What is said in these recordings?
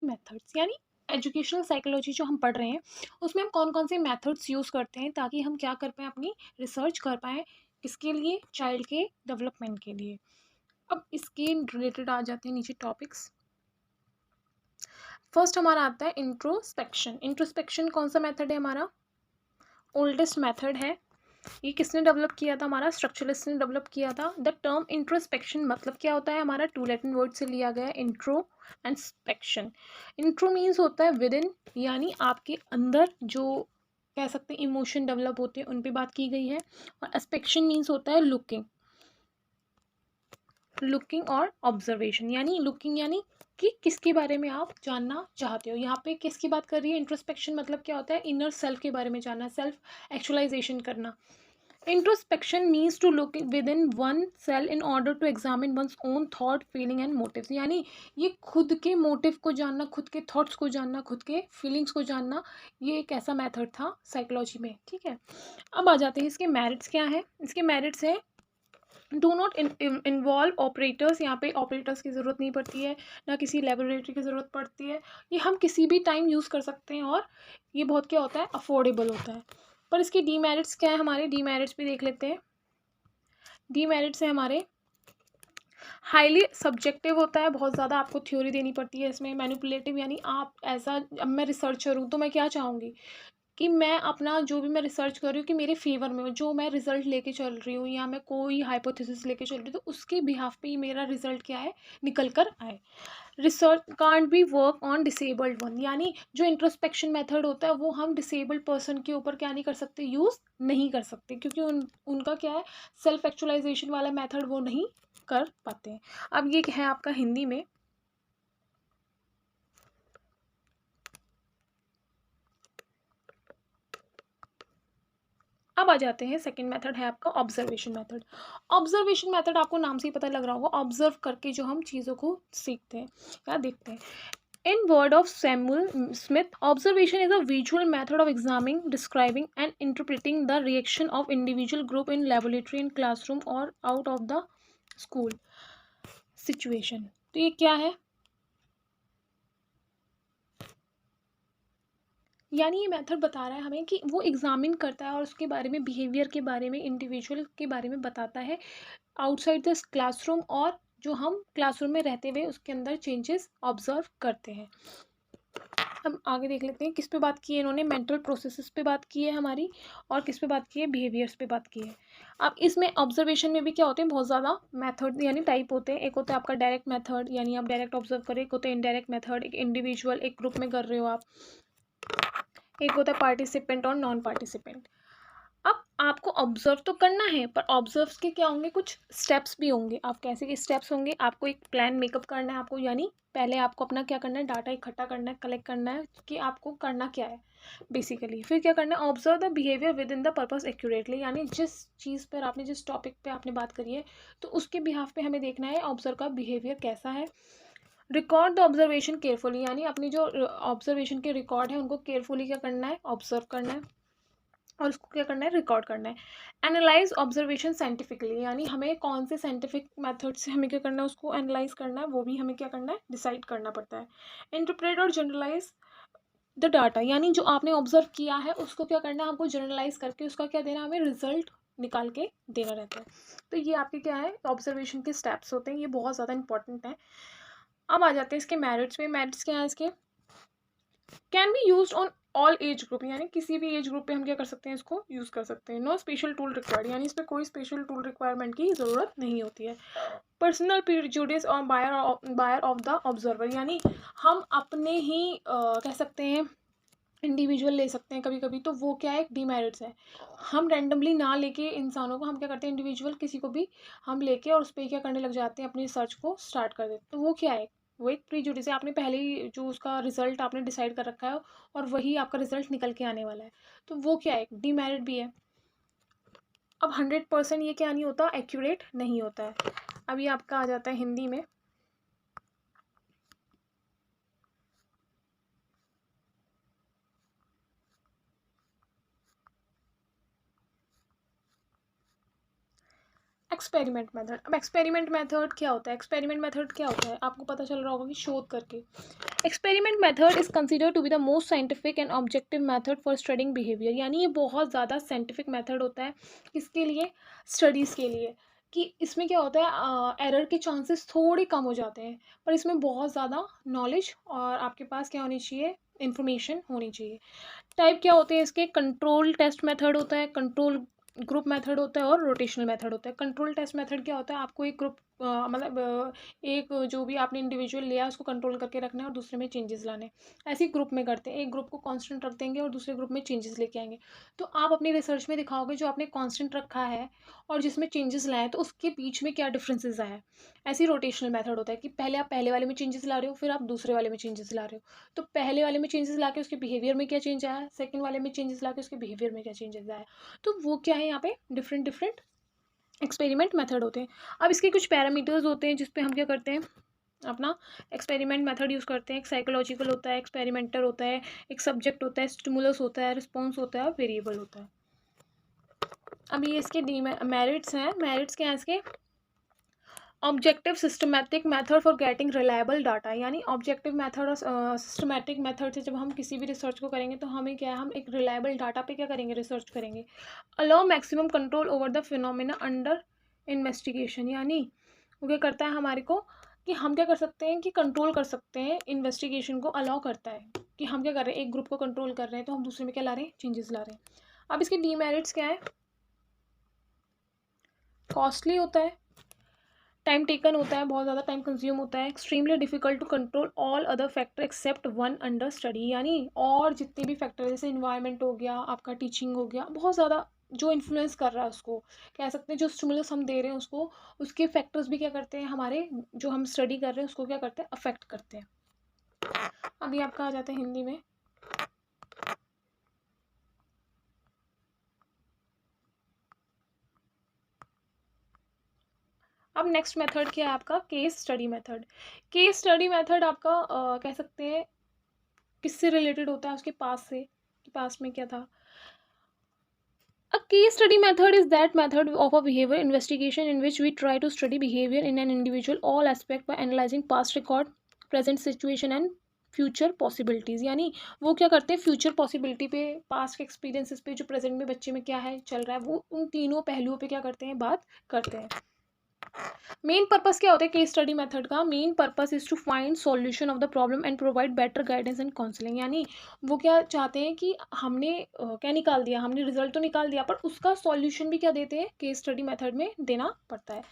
Methods, यानी educational psychology जो हम पढ़ रहे हैं उसमें हम कौन कौन से मेथड्स यूज़ करते हैं ताकि हम क्या कर पाएँ, अपनी रिसर्च कर पाएँ, किसके लिए, चाइल्ड के डेवलपमेंट के लिए। अब इसके रिलेटेड आ जाते हैं नीचे टॉपिक्स। फर्स्ट हमारा आता है इंट्रोस्पेक्शन। इंट्रोस्पेक्शन कौन सा मेथड है हमारा? ओल्डेस्ट मेथड है। ये किसने डेवलप किया था? हमारा स्ट्रक्चरलिस्ट ने डेवलप किया था। द टर्म इंट्रोस्पेक्शन मतलब क्या होता है? हमारा टू लैटिन वर्ड से लिया गया है, इंट्रो एंड स्पेक्शन। इंट्रो मीन्स होता है विद इन, यानी आपके अंदर जो कह सकते हैं इमोशन डेवलप होते हैं उन पे बात की गई है। और स्पेक्शन मीन्स होता है लुकिंग, लुकिंग और ऑब्जर्वेशन, यानी लुकिंग यानी कि किसके बारे में आप जानना चाहते हो। यहाँ पे किसकी बात कर रही है? इंट्रोस्पेक्शन मतलब क्या होता है? इनर सेल्फ के बारे में जानना, सेल्फ एक्चुअलाइजेशन करना। Introspection means to look within oneself in order to examine one's own thought, feeling and motives, यानी ये खुद के मोटिव को जानना, खुद के थॉट्स को जानना, खुद के फीलिंग्स को जानना, ये एक ऐसा मेथड था साइकोलॉजी में। ठीक है, अब आ जाते हैं इसके मेरिट्स क्या है। इसके मेरिट्स है डू नॉट इन्वॉल्व ऑपरेटर्स। यहाँ पे ऑपरेटर्स की ज़रूरत नहीं पड़ती है, ना किसी लेबोरेटरी की ज़रूरत पड़ती है। ये हम किसी भी टाइम यूज़ कर सकते हैं और ये बहुत क्या होता है? अफोर्डेबल होता है। पर इसके डीमेरिट्स क्या है? हमारे डीमेरिट्स भी देख लेते हैं। डीमेरिट्स है हमारे हाईली सब्जेक्टिव होता है, बहुत ज़्यादा आपको थ्योरी देनी पड़ती है इसमें। मैनिपुलेटिव यानी आप ऐसा, अब मैं रिसर्चर हूँ तो मैं क्या चाहूँगी कि मैं अपना जो भी मैं रिसर्च कर रही हूँ कि मेरे फेवर में हो, जो मैं रिजल्ट लेके चल रही हूँ या मैं कोई हाइपोथेसिस लेके चल रही हूँ तो उसके बिहाफ पे ही मेरा रिजल्ट क्या है? निकल कर आए। Research can't be work on disabled one, यानी जो इंट्रोस्पेक्शन मेथड होता है वो हम डिसेबल्ड पर्सन के ऊपर क्या नहीं कर सकते? यूज़ नहीं कर सकते, क्योंकि उनका क्या है? सेल्फ एक्चुअलाइजेशन वाला मेथड वो नहीं कर पाते हैं। अब ये है आपका हिंदी में। अब आ जाते हैं सेकंड मेथड है आपका ऑब्जर्वेशन मेथड। ऑब्जर्वेशन मेथड आपको नाम से ही पता लग रहा होगा, ऑब्जर्व करके जो हम चीज़ों को सीखते हैं या देखते हैं। In word of Samuel Smith, observation is a visual method of examining, describing, and interpreting the reaction of individual group in laboratory, in classroom, or out of the school situation. तो ये क्या है? यानी ये मेथड बता रहा है हमें कि वो एग्जामिन करता है और उसके बारे में, बिहेवियर के बारे में, इंडिविजुअल के बारे में बताता है आउटसाइड द क्लासरूम, और जो हम क्लासरूम में रहते हुए उसके अंदर चेंजेस ऑब्जर्व करते हैं। हम आगे देख लेते हैं किस पे बात की है इन्होंने। मेंटल प्रोसेसेस पे बात की है हमारी, और किस पे बात की है? बिहेवियर्स पे बात की है। अब इसमें ऑब्जर्वेशन में भी क्या होते हैं? बहुत ज़्यादा मेथड यानी टाइप होते हैं। एक होता है आपका डायरेक्ट मेथड, यानी आप डायरेक्ट ऑब्जर्व करें। एक होता है इनडायरेक्ट मेथड, एक इंडिविजुअल, एक ग्रुप में कर रहे हो आप। एक होता है पार्टिसिपेंट और नॉन पार्टिसिपेंट। अब आपको ऑब्जर्व तो करना है, पर ऑब्जर्व के क्या होंगे? कुछ स्टेप्स भी होंगे। आप कैसे के स्टेप्स होंगे? आपको एक प्लान मेकअप करना है आपको, यानी पहले आपको अपना क्या करना है? डाटा इकट्ठा करना है, कलेक्ट करना है कि आपको करना क्या है बेसिकली। फिर क्या करना है? Observe the behaviour with in the purpose accurately, यानी जिस चीज़ पर आपने, जिस टॉपिक पे आपने बात करी है तो उसके बिहाफ पे हमें देखना है ऑब्जर्व का बिहेवियर कैसा है। रिकॉर्ड द ऑब्जर्वेशन केयरफुली, यानी अपनी जो ऑब्जर्वेशन के रिकॉर्ड है उनको केयरफुली क्या करना है? ऑब्जर्व करना है और उसको क्या करना है? रिकॉर्ड करना है। एनालाइज ऑब्जर्वेशन साइंटिफिकली, यानी हमें कौन से साइंटिफिक मेथड से हमें क्या करना है? उसको एनालाइज करना है, वो भी हमें क्या करना है? डिसाइड करना पड़ता है। इंटरप्रेट और जनरलाइज द डाटा, यानी जो आपने ऑब्जर्व किया है उसको क्या करना है? हमको जनरलाइज करके उसका क्या देना? हमें रिजल्ट निकाल के देना रहता है। तो ये आपके क्या है? ऑब्जर्वेशन के स्टेप्स होते हैं, ये बहुत ज़्यादा इंपॉर्टेंट है। अब आ जाते हैं इसके मेरिट्स पे। मेरिट्स क्या है इसके? Can be use on all age group, यानी किसी भी एज ग्रुप पे हम क्या कर सकते हैं? इसको यूज़ कर सकते हैं। नो स्पेशल टूल रिक्वायर्ड, यानी इस पर कोई स्पेशल टूल रिक्वायरमेंट की ज़रूरत नहीं होती है। पर्सनल प्रेजुडिस और बायर ऑफ द ऑब्जर्वर, यानी हम अपने ही कह सकते हैं इंडिविजुअल ले सकते हैं कभी कभी, तो वो क्या है? एक डीमेरिट्स है। हम रैंडमली ना लेके इंसानों को हम क्या करते हैं? इंडिविजुअल किसी को भी हम लेके और उस पर क्या करने लग जाते हैं? अपनी रिसर्च को स्टार्ट कर देते हैं, तो वो क्या है? वो एक प्रीजुडिस है। आपने पहले ही जो उसका रिजल्ट आपने डिसाइड कर रखा है और वही आपका रिजल्ट निकल के आने वाला है, तो वो क्या है? डीमेरिट भी है। अब 100% ये क्या नहीं होता? एक्यूरेट नहीं होता है। अब ये आपका आ जाता है हिंदी में। Experiment method. अब एक्सपेरिमेंट मेथड क्या होता है? एक्सपेरिमेंट मेथड क्या होता है? आपको पता चल रहा होगा कि शोध करके। Experiment method is considered to be the most scientific and objective method for studying behaviour, यानी ये बहुत ज़्यादा साइंटिफिक मेथड होता है किसके लिए, स्टडीज़ के लिए, कि इसमें क्या होता है एरर के चांसेस थोड़े कम हो जाते हैं, पर इसमें बहुत ज़्यादा नॉलेज और आपके पास क्या होनी चाहिए, इंफॉर्मेशन होनी चाहिए। टाइप क्या होते हैं इसके, कंट्रोल टेस्ट मेथड होता है, कंट्रोल ग्रुप मेथड होता है और रोटेशनल मेथड होता है। कंट्रोल टेस्ट मेथड क्या होता है, आपको एक ग्रुप एक जो भी आपने इंडिविजुअल लिया उसको कंट्रोल करके रखना है और दूसरे में चेंजेस लाने हैं। ऐसे ही ग्रुप में करते हैं, एक ग्रुप को कांस्टेंट रख देंगे और दूसरे ग्रुप में चेंजेस लेके आएंगे। तो आप अपनी रिसर्च में दिखाओगे जो आपने कांस्टेंट रखा है और जिसमें चेंजेस लाए हैं तो उसके बीच में क्या डिफरेंसेस आया है। ऐसे ही रोटेशनल मेथड होता है कि पहले आप पहले वाले में चेंजेस ला रहे हो, फिर आप दूसरे वाले में चेंजेस ला रहे हो। तो पहले वाले में चेंजेस लाके उसके बिहेवियर में क्या चेंज आया, सेकंड वाले में चेंजेस लाके उसके बिहेवियर में क्या चेंजेस आया। तो वो क्या है यहाँ पे, डिफरेंट डिफरेंट एक्सपेरिमेंट मेथड होते हैं। अब इसके कुछ पैरामीटर्स होते हैं जिसपे हम क्या करते हैं, अपना एक्सपेरिमेंट मेथड यूज़ करते हैं। एक साइकोलॉजिकल होता है, एक्सपेरिमेंटर होता है, एक सब्जेक्ट होता है, स्टिमुलस होता है, रिस्पॉन्स होता है और वेरिएबल होता है। अब ये इसके मेरिट्स हैं। मेरिट्स क्या हैं इसके, objective systematic method for getting reliable data, यानी ऑब्जेक्टिव मेथड और सिस्टमैटिक मेथड से जब हम किसी भी रिसर्च को करेंगे तो हमें क्या है, हम एक रिलायबल डाटा पे क्या करेंगे, रिसर्च करेंगे। Allow maximum control over the phenomena under investigation, यानी वो क्या करता है हमारे को, कि हम क्या कर सकते हैं कि कंट्रोल कर सकते हैं, इन्वेस्टिगेशन को अलाउ करता है कि हम क्या कर रहे हैं, एक ग्रुप को कंट्रोल कर रहे हैं तो हम दूसरे में क्या ला रहे हैं, चेंजेस ला रहे हैं। अब इसके डीमेरिट्स क्या है, कॉस्टली होता है, टाइम टेकन होता है, बहुत ज़्यादा टाइम कंज्यूम होता है, extremely difficult to control all other factor except one under study, यानी और जितने भी फैक्टर जैसे इन्वायरमेंट हो गया, आपका टीचिंग हो गया, बहुत ज़्यादा जो इन्फ्लुएंस कर रहा है उसको कह सकते हैं, जो स्टिमुलस हम दे रहे हैं उसको, उसके फैक्टर्स भी क्या करते हैं, हमारे जो हम स्टडी कर रहे हैं उसको क्या करते हैं, अफेक्ट करते हैं। अभी आपका आ जाता है हिंदी में। अब नेक्स्ट मेथड क्या है आपका, case study method. Case study method आपका कह सकते हैं किससे रिलेटेड होता है, उसके पास से, कि पास में क्या था। A case study method is that method of a behavior investigation in which we try to study behavior in an individual all aspect by analyzing past record, present situation and future possibilities, यानी वो क्या करते हैं, future possibility पे, past के experiences पे, जो present में बच्चे में क्या है चल रहा है, वो उन तीनों पहलुओं पे क्या करते हैं, बात करते हैं। मेन पर्पस क्या होता है केस स्टडी मेथड का, main purpose is to find solution of the problem and provide better guidance and counselling, यानी वो क्या चाहते हैं कि हमने क्या निकाल दिया, हमने रिजल्ट तो निकाल दिया पर उसका सॉल्यूशन भी क्या देते हैं, केस स्टडी मेथड में देना पड़ता है।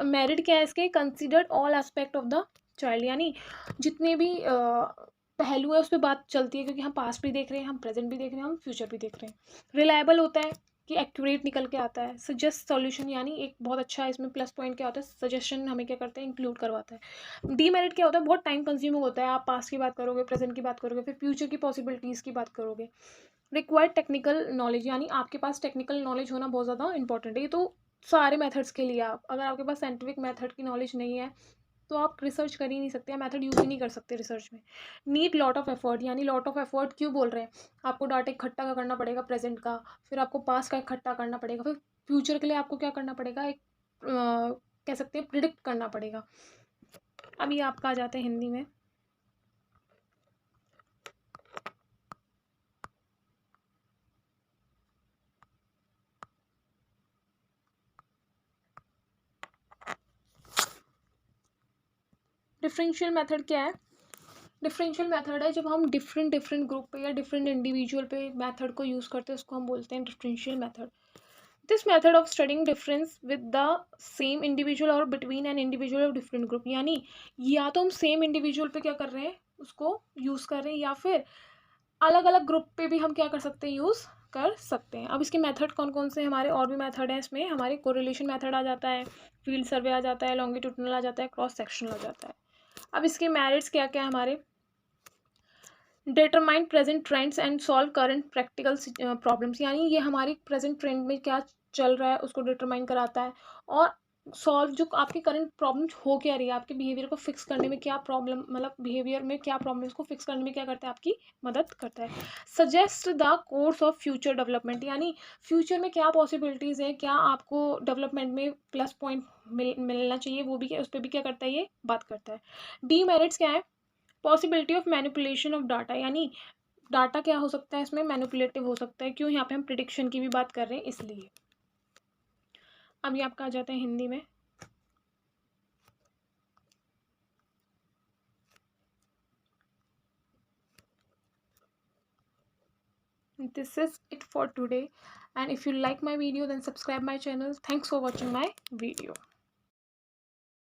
मेरिट क्या है इसके, considered all aspect of the child, यानी जितने भी पहलू है उस पर बात चलती है, क्योंकि हम पास्ट भी देख रहे हैं, हम प्रेजेंट भी देख रहे हैं, हम फ्यूचर भी देख रहे हैं। रिलायबल होता है कि एक्यूरेट निकल के आता है। सजेस्ट सॉल्यूशन, यानी एक बहुत अच्छा इसमें प्लस पॉइंट क्या होता है, सजेशन हमें क्या करते हैं, इंक्लूड करवाता है। डीमेरिट क्या होता है, बहुत टाइम कंज्यूमिंग होता है, आप पास्ट की बात करोगे, प्रेजेंट की बात करोगे, फिर फ्यूचर की पॉसिबिलिटीज़ की बात करोगे। रिक्वायर्ड टेक्निकल नॉलेज, यानी आपके पास टेक्निकल नॉलेज होना बहुत ज़्यादा इंपॉर्टेंट है। ये तो सारे मेथड्स के लिए, आप अगर आपके पास साइंटिफिक मेथड की नॉलेज नहीं है तो आप रिसर्च कर ही नहीं सकते, मेथड यूज़ ही नहीं कर सकते रिसर्च में। नीड लॉट ऑफ एफर्ट, यानी लॉट ऑफ एफर्ट क्यों बोल रहे हैं, आपको डाटा इकट्ठा का करना पड़ेगा प्रेजेंट का, फिर आपको पास्ट का इकट्ठा करना पड़ेगा, फिर फ्यूचर के लिए आपको क्या करना पड़ेगा, एक कह सकते हैं प्रिडिक्ट करना पड़ेगा। अभी आपका आ जाता है हिंदी में। डिफरेंशियल मेथड क्या है, डिफरेंशियल मेथड है जब हम डिफरेंट डिफरेंट ग्रुप पे या डिफरेंट इंडिविजुअल पे मेथड को यूज़ करते हैं, उसको हम बोलते हैं differential method. This method of studying difference with the same individual और between an individual of different group, यानी या तो हम सेम इंडिविजुअल पे क्या कर रहे हैं, उसको यूज़ कर रहे हैं, या फिर अलग अलग ग्रुप पे भी हम क्या कर सकते हैं, यूज़ कर सकते हैं। अब इसके मेथड कौन कौन से हमारे और भी मेथड हैं, इसमें हमारे कोरिलेशन मेथड आ जाता है, फील्ड सर्वे आ जाता है, लॉन्गिट्यूडनल आ जाता है, क्रॉस सेक्शनल आ जाता है। अब इसके मेरिट्स क्या क्या है हमारे, determine present trends and solve current practical problems, यानी ये हमारी प्रेजेंट ट्रेंड में क्या चल रहा है उसको डिटरमाइन कराता है, और सॉल्व जो आपकी करंट प्रॉब्लम्स हो क्या रही है, आपके बिहेवियर को फिक्स करने में क्या प्रॉब्लम, मतलब बिहेवियर में क्या प्रॉब्लम्स को फिक्स करने में क्या करता है, आपकी मदद करता है। Suggest the course of future development, यानी फ्यूचर में क्या पॉसिबिलिटीज़ हैं, क्या आपको डेवलपमेंट में प्लस पॉइंट मिलना चाहिए, वो भी क्या, उस पर भी क्या करता है, ये बात करता है। डी मेरिट्स क्या है, possibility of manipulation of data, यानी डाटा क्या हो सकता है इसमें, मैनिपुलेटिव हो सकता है। क्यों, यहाँ पे हम प्रिडिक्शन की भी बात कर रहे हैं इसलिए। अब ये आपका आ जाता है हिंदी में। This is it for today, and if you like my video then subscribe my channel. Thanks for watching my video.